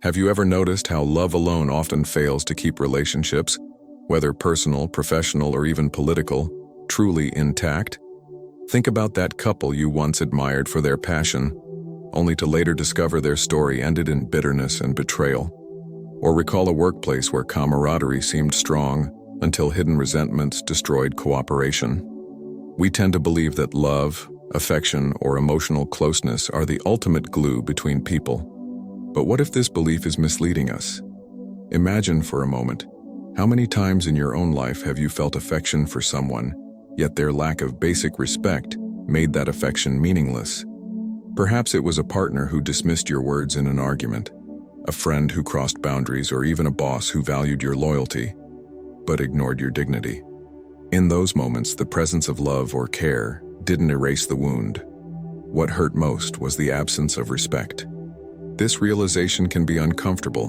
Have you ever noticed how love alone often fails to keep relationships, whether personal, professional, or even political, truly intact? Think about that couple you once admired for their passion, only to later discover their story ended in bitterness and betrayal. Or recall a workplace where camaraderie seemed strong until hidden resentments destroyed cooperation. We tend to believe that love, affection, or emotional closeness are the ultimate glue between people. But what if this belief is misleading us? Imagine for a moment, how many times in your own life have you felt affection for someone, yet their lack of basic respect made that affection meaningless? Perhaps it was a partner who dismissed your words in an argument, a friend who crossed boundaries, or even a boss who valued your loyalty, but ignored your dignity. In those moments, the presence of love or care didn't erase the wound. What hurt most was the absence of respect. This realization can be uncomfortable.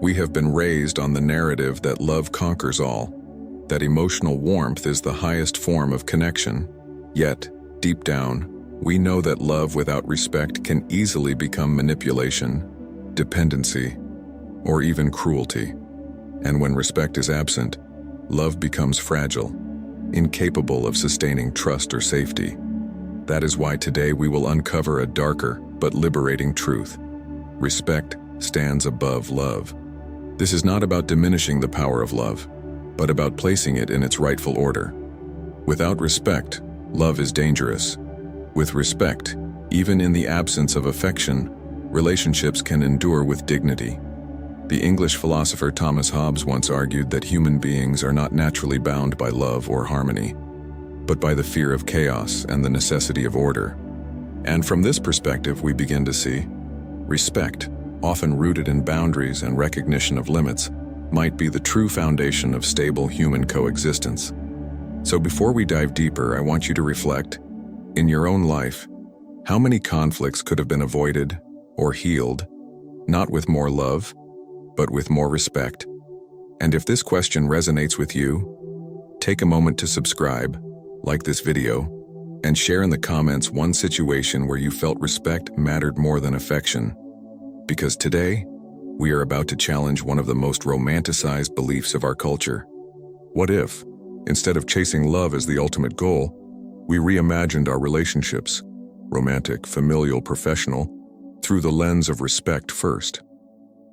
We have been raised on the narrative that love conquers all, that emotional warmth is the highest form of connection. Yet, deep down, we know that love without respect can easily become manipulation, dependency, or even cruelty. And when respect is absent, love becomes fragile, incapable of sustaining trust or safety. That is why today we will uncover a darker but liberating truth. Respect stands above love. This is not about diminishing the power of love, but about placing it in its rightful order. Without respect, love is dangerous. With respect, even in the absence of affection, relationships can endure with dignity. The English philosopher Thomas Hobbes once argued that human beings are not naturally bound by love or harmony, but by the fear of chaos and the necessity of order. And from this perspective, we begin to see respect, often rooted in boundaries and recognition of limits, might be the true foundation of stable human coexistence. So before we dive deeper, I want you to reflect, in your own life, how many conflicts could have been avoided or healed, not with more love, but with more respect? And if this question resonates with you, take a moment to subscribe, like this video, and share in the comments one situation where you felt respect mattered more than affection. Because today, we are about to challenge one of the most romanticized beliefs of our culture. What if, instead of chasing love as the ultimate goal, we reimagined our relationships, romantic, familial, professional, through the lens of respect first?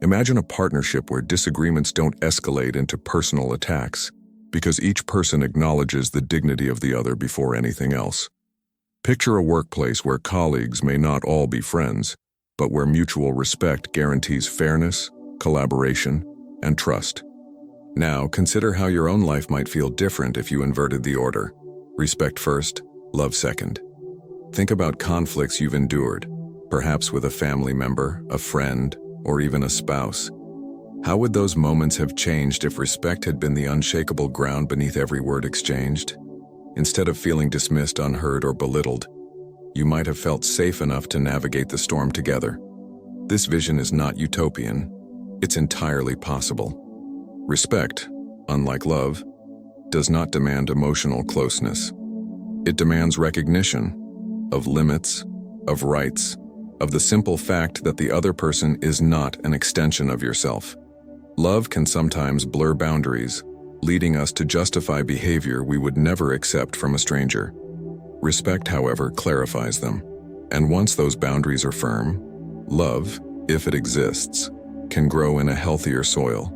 Imagine a partnership where disagreements don't escalate into personal attacks, because each person acknowledges the dignity of the other before anything else. Picture a workplace where colleagues may not all be friends, but where mutual respect guarantees fairness, collaboration, and trust. Now, consider how your own life might feel different if you inverted the order. Respect first, love second. Think about conflicts you've endured, perhaps with a family member, a friend, or even a spouse. How would those moments have changed if respect had been the unshakable ground beneath every word exchanged? Instead of feeling dismissed, unheard, or belittled, you might have felt safe enough to navigate the storm together. This vision is not utopian, it's entirely possible. Respect, unlike love, does not demand emotional closeness. It demands recognition of limits, of rights, of the simple fact that the other person is not an extension of yourself. Love can sometimes blur boundaries, leading us to justify behavior we would never accept from a stranger. Respect, however, clarifies them. And once those boundaries are firm, love, if it exists, can grow in a healthier soil.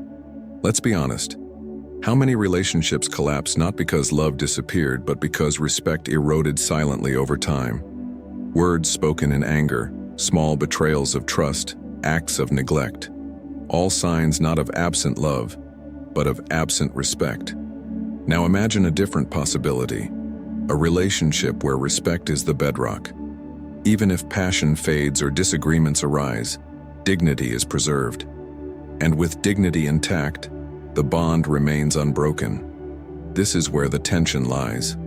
Let's be honest. How many relationships collapse not because love disappeared, but because respect eroded silently over time? Words spoken in anger, small betrayals of trust, acts of neglect. All signs not of absent love, but of absent respect. Now imagine a different possibility. A relationship where respect is the bedrock. Even if passion fades or disagreements arise, dignity is preserved. And with dignity intact, the bond remains unbroken. This is where the tension lies.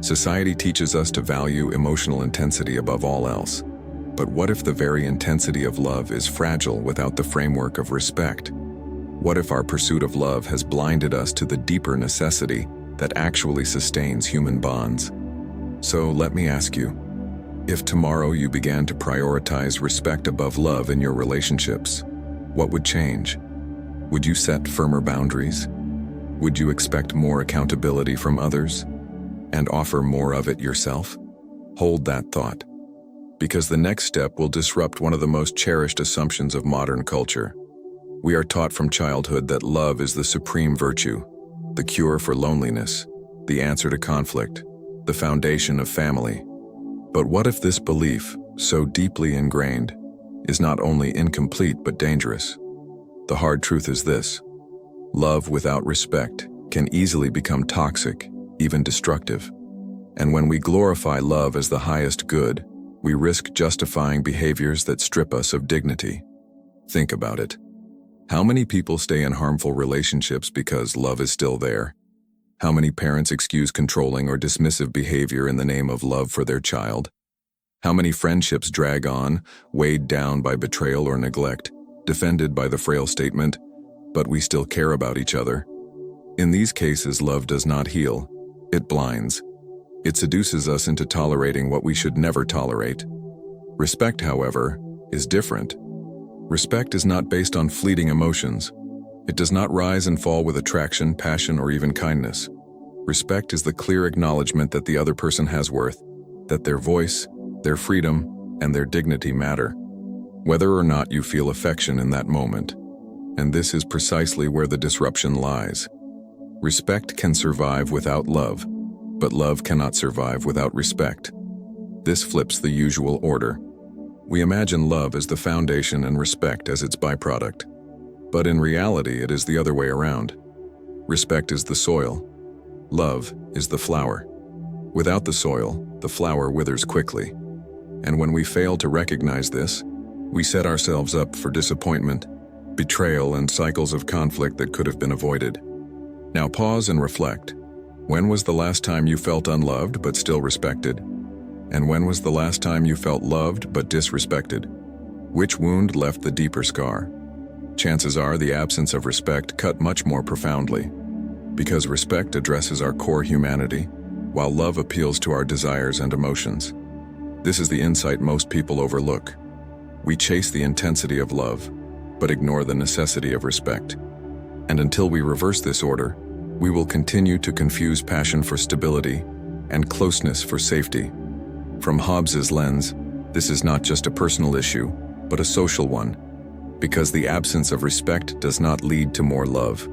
Society teaches us to value emotional intensity above all else. But what if the very intensity of love is fragile without the framework of respect? What if our pursuit of love has blinded us to the deeper necessity that actually sustains human bonds? So let me ask you, if tomorrow you began to prioritize respect above love in your relationships, what would change? Would you set firmer boundaries? Would you expect more accountability from others and offer more of it yourself? Hold that thought, because the next step will disrupt one of the most cherished assumptions of modern culture. We are taught from childhood that love is the supreme virtue, the cure for loneliness, the answer to conflict, the foundation of family. But what if this belief, so deeply ingrained, is not only incomplete but dangerous? The hard truth is this: love without respect can easily become toxic, even destructive. And when we glorify love as the highest good, we risk justifying behaviors that strip us of dignity. Think about it. How many people stay in harmful relationships because love is still there? How many parents excuse controlling or dismissive behavior in the name of love for their child? How many friendships drag on, weighed down by betrayal or neglect, defended by the frail statement, "But we still care about each other"? In these cases, love does not heal. It blinds. It seduces us into tolerating what we should never tolerate. Respect, however, is different. Respect is not based on fleeting emotions. It does not rise and fall with attraction, passion, or even kindness. Respect is the clear acknowledgement that the other person has worth, that their voice, their freedom, and their dignity matter, whether or not you feel affection in that moment. And this is precisely where the disruption lies. Respect can survive without love, but love cannot survive without respect. This flips the usual order. We imagine love as the foundation and respect as its byproduct. But in reality, it is the other way around. Respect is the soil. Love is the flower. Without the soil, the flower withers quickly. And when we fail to recognize this, we set ourselves up for disappointment, betrayal, and cycles of conflict that could have been avoided. Now pause and reflect. When was the last time you felt unloved but still respected? And when was the last time you felt loved but disrespected? Which wound left the deeper scar? Chances are the absence of respect cut much more profoundly, because respect addresses our core humanity, while love appeals to our desires and emotions. This is the insight most people overlook. We chase the intensity of love, but ignore the necessity of respect. And until we reverse this order, we will continue to confuse passion for stability and closeness for safety. From Hobbes's lens, this is not just a personal issue, but a social one, because the absence of respect does not lead to more love.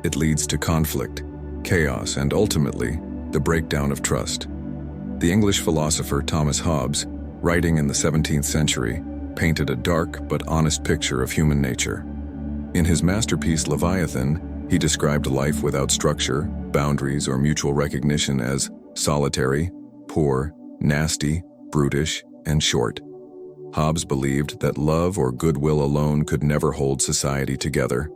It leads to conflict, chaos, and ultimately, the breakdown of trust. The English philosopher Thomas Hobbes, writing in the 17th century, painted a dark but honest picture of human nature. In his masterpiece Leviathan, he described life without structure, boundaries, or mutual recognition as solitary, poor, nasty, brutish, and short. Hobbes believed that love or goodwill alone could never hold society together.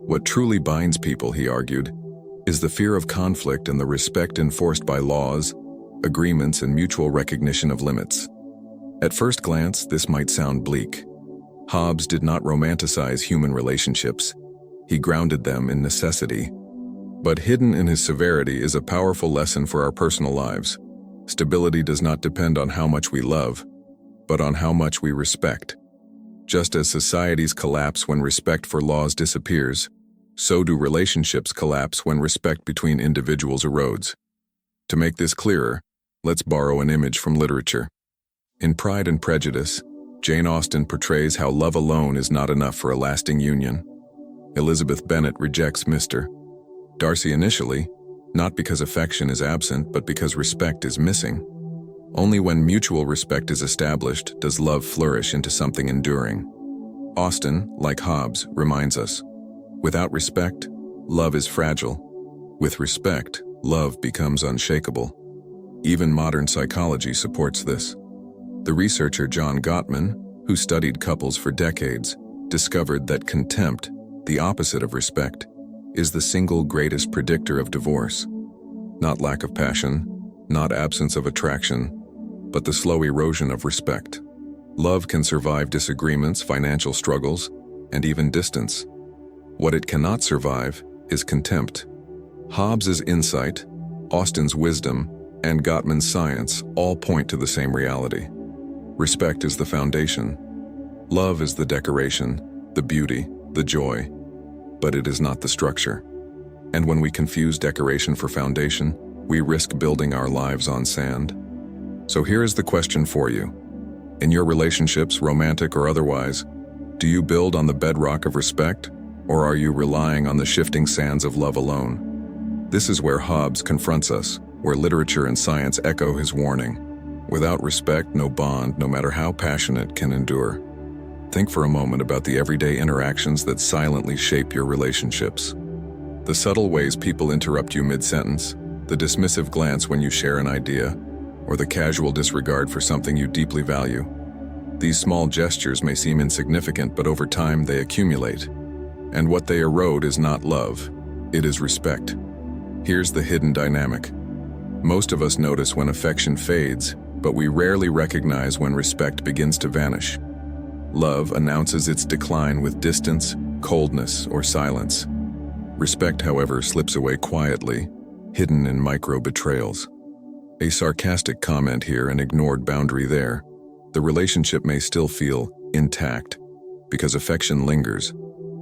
What truly binds people, he argued, is the fear of conflict and the respect enforced by laws, agreements, and mutual recognition of limits. At first glance, this might sound bleak. Hobbes did not romanticize human relationships. He grounded them in necessity. But hidden in his severity is a powerful lesson for our personal lives. Stability does not depend on how much we love, but on how much we respect. Just as societies collapse when respect for laws disappears, so do relationships collapse when respect between individuals erodes. To make this clearer, let's borrow an image from literature. In Pride and Prejudice, Jane Austen portrays how love alone is not enough for a lasting union. Elizabeth Bennet rejects Mr. Darcy initially, not because affection is absent, but because respect is missing. Only when mutual respect is established does love flourish into something enduring. Austen, like Hobbes, reminds us, without respect, love is fragile. With respect, love becomes unshakable. Even modern psychology supports this. The researcher John Gottman, who studied couples for decades, discovered that contempt, the opposite of respect, is the single greatest predictor of divorce. Not lack of passion, not absence of attraction, but the slow erosion of respect. Love can survive disagreements, financial struggles, and even distance. What it cannot survive is contempt. Hobbes's insight, Austen's wisdom, and Gottman's science all point to the same reality. Respect is the foundation. Love is the decoration, the beauty, the joy, but it is not the structure. And when we confuse decoration for foundation, we risk building our lives on sand. So here is the question for you. In your relationships, romantic or otherwise, do you build on the bedrock of respect, or are you relying on the shifting sands of love alone? This is where Hobbes confronts us, where literature and science echo his warning. Without respect, no bond, no matter how passionate, can endure. Think for a moment about the everyday interactions that silently shape your relationships. The subtle ways people interrupt you mid-sentence, the dismissive glance when you share an idea, or the casual disregard for something you deeply value. These small gestures may seem insignificant, but over time they accumulate. And what they erode is not love, it is respect. Here's the hidden dynamic. Most of us notice when affection fades, but we rarely recognize when respect begins to vanish. Love announces its decline with distance, coldness, or silence. Respect, however, slips away quietly, hidden in micro-betrayals. A sarcastic comment here, an ignored boundary there. The relationship may still feel intact, because affection lingers,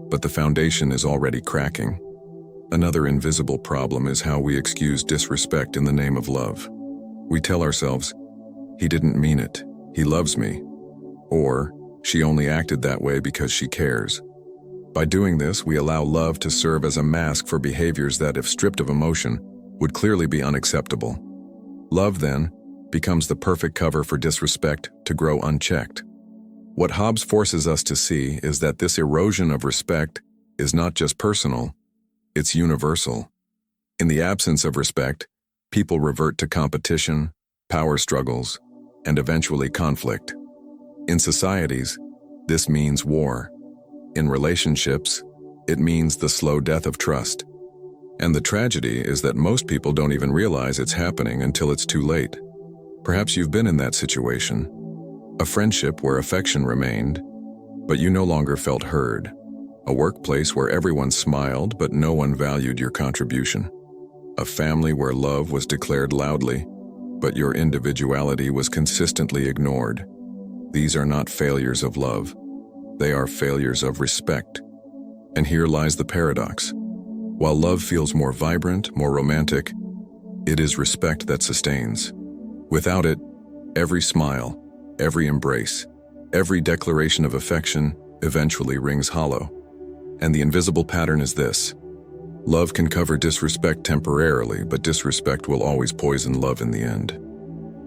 but the foundation is already cracking. Another invisible problem is how we excuse disrespect in the name of love. We tell ourselves, "He didn't mean it, he loves me," or "She only acted that way because she cares." By doing this, we allow love to serve as a mask for behaviors that, if stripped of emotion, would clearly be unacceptable. Love, then, becomes the perfect cover for disrespect to grow unchecked. What Hobbes forces us to see is that this erosion of respect is not just personal, it's universal. In the absence of respect, people revert to competition, power struggles, and eventually conflict. In societies, this means war. In relationships, it means the slow death of trust. And the tragedy is that most people don't even realize it's happening until it's too late. Perhaps you've been in that situation. A friendship where affection remained, but you no longer felt heard. A workplace where everyone smiled, but no one valued your contribution. A family where love was declared loudly, but your individuality was consistently ignored. These are not failures of love. They are failures of respect. And here lies the paradox. While love feels more vibrant, more romantic, it is respect that sustains. Without it, every smile, every embrace, every declaration of affection eventually rings hollow. And the invisible pattern is this. Love can cover disrespect temporarily, but disrespect will always poison love in the end.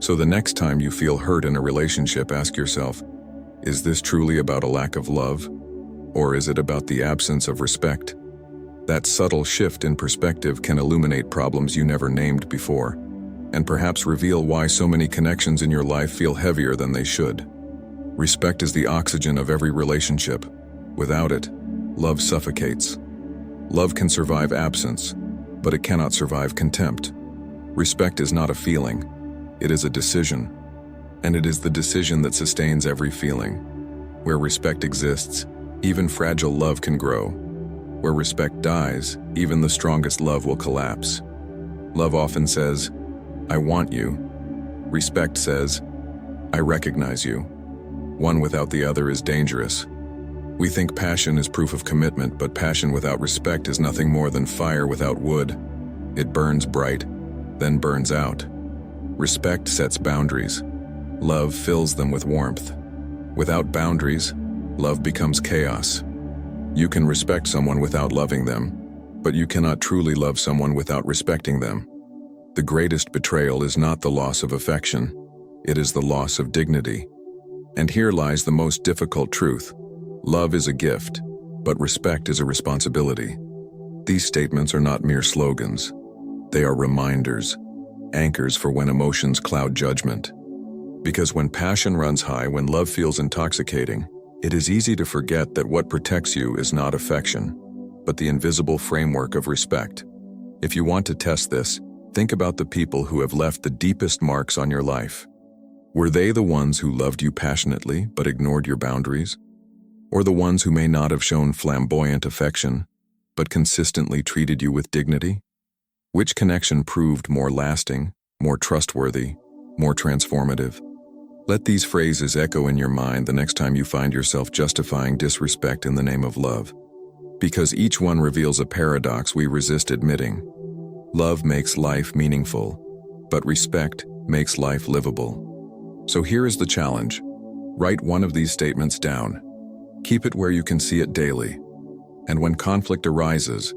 So the next time you feel hurt in a relationship, ask yourself, is this truly about a lack of love? Or is it about the absence of respect? That subtle shift in perspective can illuminate problems you never named before, and perhaps reveal why so many connections in your life feel heavier than they should. Respect is the oxygen of every relationship. Without it, love suffocates. Love can survive absence, but it cannot survive contempt. Respect is not a feeling, it is a decision. And it is the decision that sustains every feeling. Where respect exists, even fragile love can grow. Where respect dies, even the strongest love will collapse. Love often says, "I want you." Respect says, "I recognize you." One without the other is dangerous. We think passion is proof of commitment, but passion without respect is nothing more than fire without wood. It burns bright, then burns out. Respect sets boundaries. Love fills them with warmth. Without boundaries, love becomes chaos. You can respect someone without loving them, but you cannot truly love someone without respecting them. The greatest betrayal is not the loss of affection, it is the loss of dignity. And here lies the most difficult truth. Love is a gift, but respect is a responsibility. These statements are not mere slogans. They are reminders, anchors for when emotions cloud judgment. Because when passion runs high, when love feels intoxicating, it is easy to forget that what protects you is not affection, but the invisible framework of respect. If you want to test this, think about the people who have left the deepest marks on your life. Were they the ones who loved you passionately but ignored your boundaries? Or the ones who may not have shown flamboyant affection, but consistently treated you with dignity? Which connection proved more lasting, more trustworthy, more transformative? Let these phrases echo in your mind the next time you find yourself justifying disrespect in the name of love, because each one reveals a paradox we resist admitting. Love makes life meaningful, but respect makes life livable. So here is the challenge. Write one of these statements down. Keep it where you can see it daily. And when conflict arises,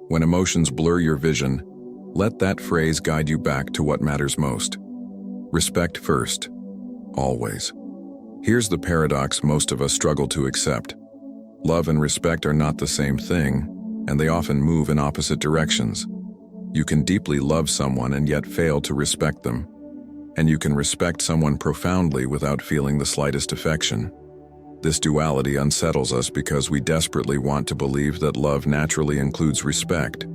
when emotions blur your vision, let that phrase guide you back to what matters most. Respect first, always. Here's the paradox most of us struggle to accept. Love and respect are not the same thing, and they often move in opposite directions. You can deeply love someone and yet fail to respect them. And you can respect someone profoundly without feeling the slightest affection. This duality unsettles us because we desperately want to believe that love naturally includes respect.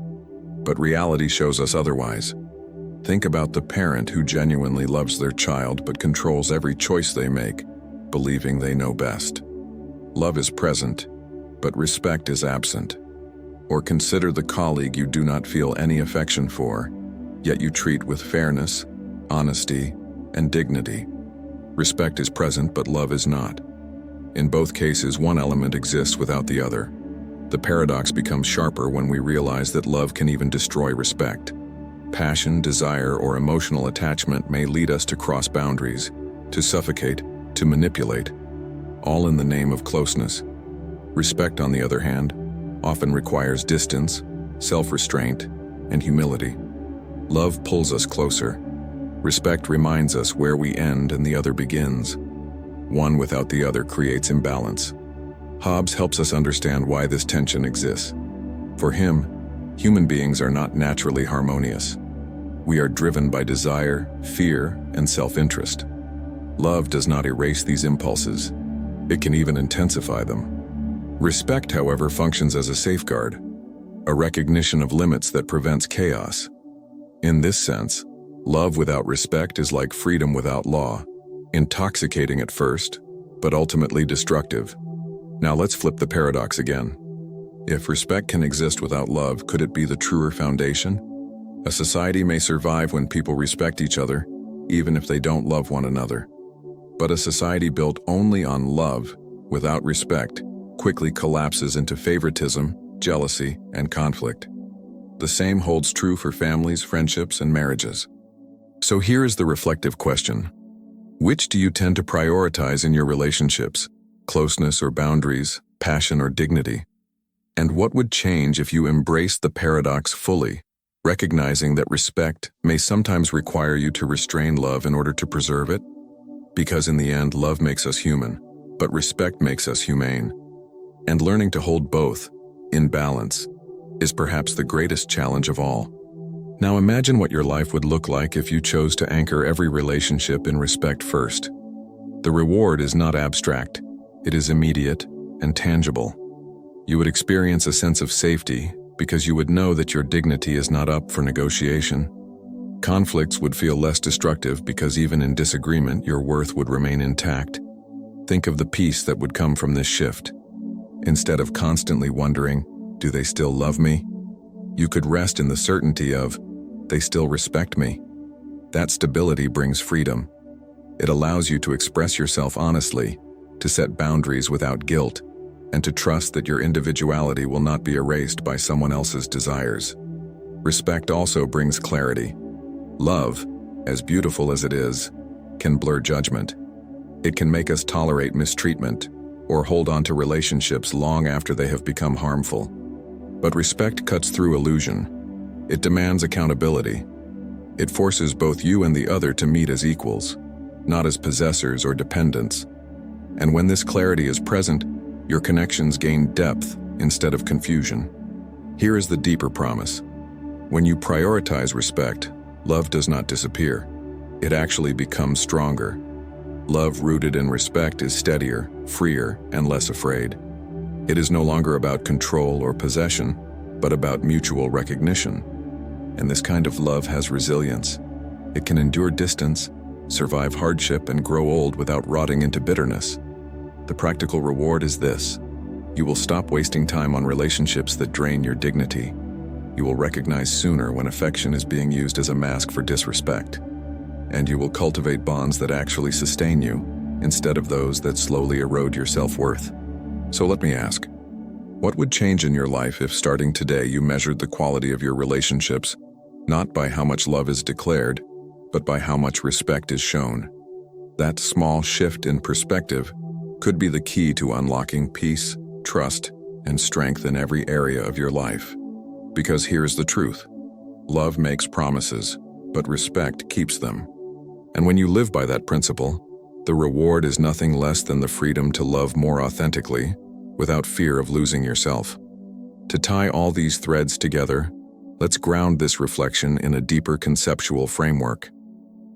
But reality shows us otherwise. Think about the parent who genuinely loves their child but controls every choice they make, believing they know best. Love is present, but respect is absent. Or consider the colleague you do not feel any affection for, yet you treat with fairness, honesty, and dignity. Respect is present, but love is not. In both cases, one element exists without the other. The paradox becomes sharper when we realize that love can even destroy respect. Passion, desire, or emotional attachment may lead us to cross boundaries, to suffocate, to manipulate, all in the name of closeness. Respect, on the other hand, often requires distance, self-restraint, and humility. Love pulls us closer. Respect reminds us where we end and the other begins. One without the other creates imbalance. Hobbes helps us understand why this tension exists. For him, human beings are not naturally harmonious. We are driven by desire, fear, and self-interest. Love does not erase these impulses. It can even intensify them. Respect, however, functions as a safeguard, a recognition of limits that prevents chaos. In this sense, love without respect is like freedom without law, intoxicating at first, but ultimately destructive. Now let's flip the paradox again. If respect can exist without love, could it be the truer foundation? A society may survive when people respect each other, even if they don't love one another. But a society built only on love, without respect, quickly collapses into favoritism, jealousy, and conflict. The same holds true for families, friendships, and marriages. So here is the reflective question. Which do you tend to prioritize in your relationships? Closeness or boundaries, passion or dignity? And what would change if you embraced the paradox fully, recognizing that respect may sometimes require you to restrain love in order to preserve it? Because in the end, love makes us human, but respect makes us humane. And learning to hold both, in balance, is perhaps the greatest challenge of all. Now imagine what your life would look like if you chose to anchor every relationship in respect first. The reward is not abstract, it is immediate and tangible. You would experience a sense of safety because you would know that your dignity is not up for negotiation. Conflicts would feel less destructive because even in disagreement, your worth would remain intact. Think of the peace that would come from this shift. Instead of constantly wondering, do they still love me? You could rest in the certainty of, they still respect me. That stability brings freedom. It allows you to express yourself honestly, to set boundaries without guilt, and to trust that your individuality will not be erased by someone else's desires. Respect also brings clarity. Love, as beautiful as it is, can blur judgment. It can make us tolerate mistreatment or hold on to relationships long after they have become harmful. But respect cuts through illusion. It demands accountability. It forces both you and the other to meet as equals, not as possessors or dependents. And when this clarity is present, your connections gain depth instead of confusion. Here is the deeper promise. When you prioritize respect, love does not disappear. It actually becomes stronger. Love rooted in respect is steadier, freer, and less afraid. It is no longer about control or possession, but about mutual recognition. And this kind of love has resilience. It can endure distance, survive hardship, and grow old without rotting into bitterness. The practical reward is this. You will stop wasting time on relationships that drain your dignity. You will recognize sooner when affection is being used as a mask for disrespect. and you will cultivate bonds that actually sustain you, instead of those that slowly erode your self-worth. So let me ask, what would change in your life if starting today you measured the quality of your relationships, not by how much love is declared, but by how much respect is shown? That small shift in perspective could be the key to unlocking peace, trust, and strength in every area of your life. Because here's the truth. Love makes promises, but respect keeps them. And when you live by that principle, the reward is nothing less than the freedom to love more authentically, without fear of losing yourself. To tie all these threads together, let's ground this reflection in a deeper conceptual framework.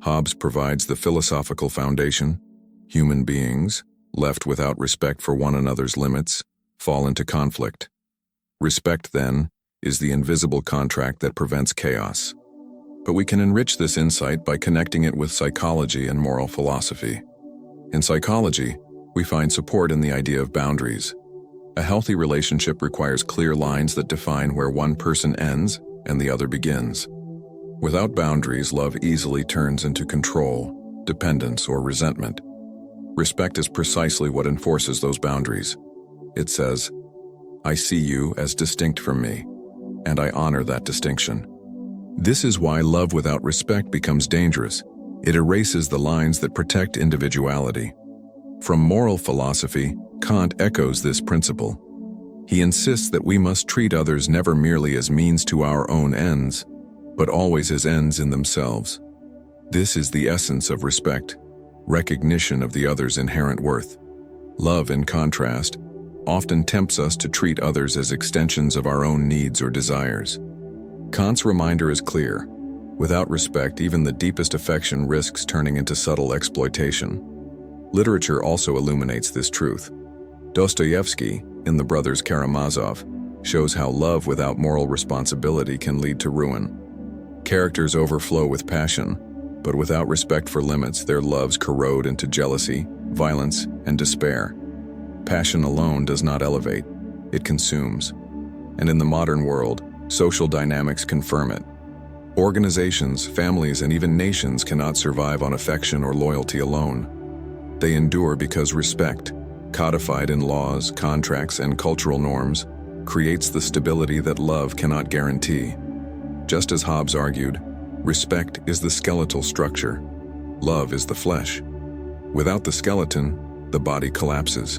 Hobbes provides the philosophical foundation. Human beings, left without respect for one another's limits, fall into conflict. Respect, then, is the invisible contract that prevents chaos. But we can enrich this insight by connecting it with psychology and moral philosophy. In psychology, we find support in the idea of boundaries. A healthy relationship requires clear lines that define where one person ends and the other begins. Without boundaries, love easily turns into control, dependence, or resentment. Respect is precisely what enforces those boundaries. It says, "I see you as distinct from me, and I honor that distinction." This is why love without respect becomes dangerous. It erases the lines that protect individuality. From moral philosophy, Kant echoes this principle. He insists that we must treat others never merely as means to our own ends, but always as ends in themselves. This is the essence of respect, recognition of the other's inherent worth. Love, in contrast, often tempts us to treat others as extensions of our own needs or desires. Kant's reminder is clear. Without respect, even the deepest affection risks turning into subtle exploitation. Literature also illuminates this truth. Dostoevsky, in The Brothers Karamazov, shows how love without moral responsibility can lead to ruin. Characters overflow with passion, but without respect for limits, their loves corrode into jealousy, violence, and despair. Passion alone does not elevate, it consumes. And in the modern world, social dynamics confirm it. Organizations, families, and even nations cannot survive on affection or loyalty alone. They endure because respect, codified in laws, contracts, and cultural norms, creates the stability that love cannot guarantee. Just as Hobbes argued, respect is the skeletal structure. Love is the flesh. Without the skeleton, the body collapses.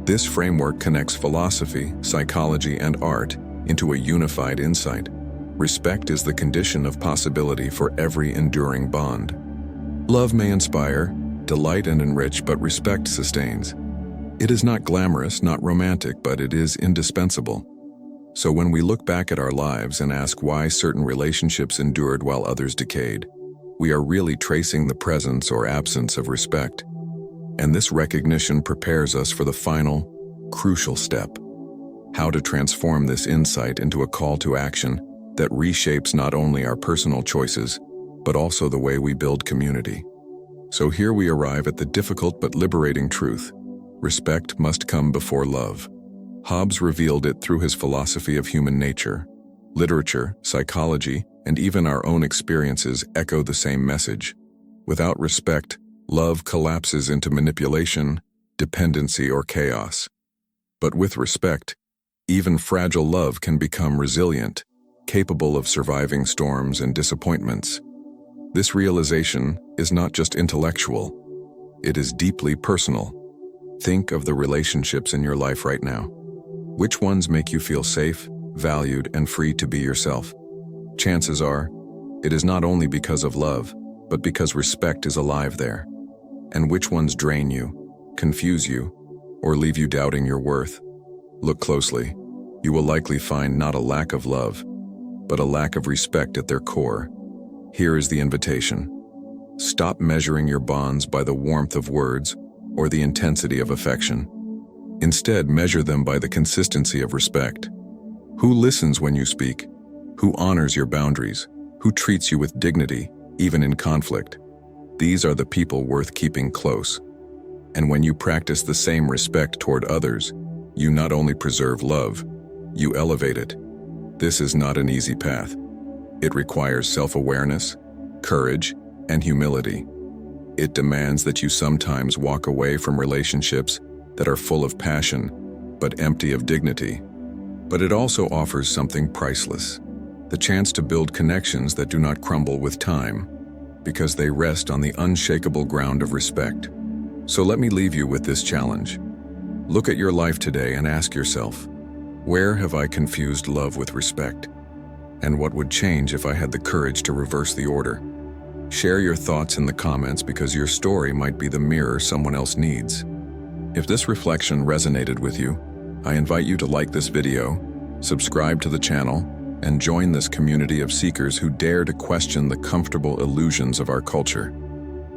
This framework connects philosophy, psychology, and art into a unified insight. Respect is the condition of possibility for every enduring bond. Love may inspire, delight, and enrich, but respect sustains. It is not glamorous, not romantic, but it is indispensable. So when we look back at our lives and ask why certain relationships endured while others decayed, we are really tracing the presence or absence of respect. And this recognition prepares us for the final, crucial step: how to transform this insight into a call to action that reshapes not only our personal choices, but also the way we build community. So here we arrive at the difficult but liberating truth: respect must come before love. Hobbes revealed it through his philosophy of human nature. Literature, psychology, and even our own experiences echo the same message. Without respect, love collapses into manipulation, dependency, or chaos. But with respect, even fragile love can become resilient, capable of surviving storms and disappointments. This realization is not just intellectual, it is deeply personal. Think of the relationships in your life right now. Which ones make you feel safe, valued, and free to be yourself? Chances are, it is not only because of love, but because respect is alive there. And which ones drain you, confuse you, or leave you doubting your worth? Look closely. You will likely find not a lack of love, but a lack of respect at their core. Here is the invitation. Stop measuring your bonds by the warmth of words or the intensity of affection. Instead, measure them by the consistency of respect. Who listens when you speak? Who honors your boundaries? Who treats you with dignity, even in conflict? These are the people worth keeping close. And when you practice the same respect toward others, you not only preserve love, you elevate it. This is not an easy path. It requires self-awareness, courage, and humility. It demands that you sometimes walk away from relationships that are full of passion, but empty of dignity. But it also offers something priceless, the chance to build connections that do not crumble with time, because they rest on the unshakable ground of respect. So let me leave you with this challenge. Look at your life today and ask yourself, where have I confused love with respect? And what would change if I had the courage to reverse the order? Share your thoughts in the comments because your story might be the mirror someone else needs. If this reflection resonated with you, I invite you to like this video, subscribe to the channel, and join this community of seekers who dare to question the comfortable illusions of our culture.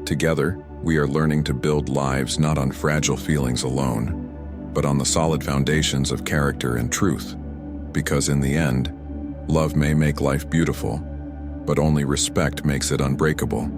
Together, we are learning to build lives not on fragile feelings alone, but on the solid foundations of character and truth. Because in the end, love may make life beautiful, but only respect makes it unbreakable.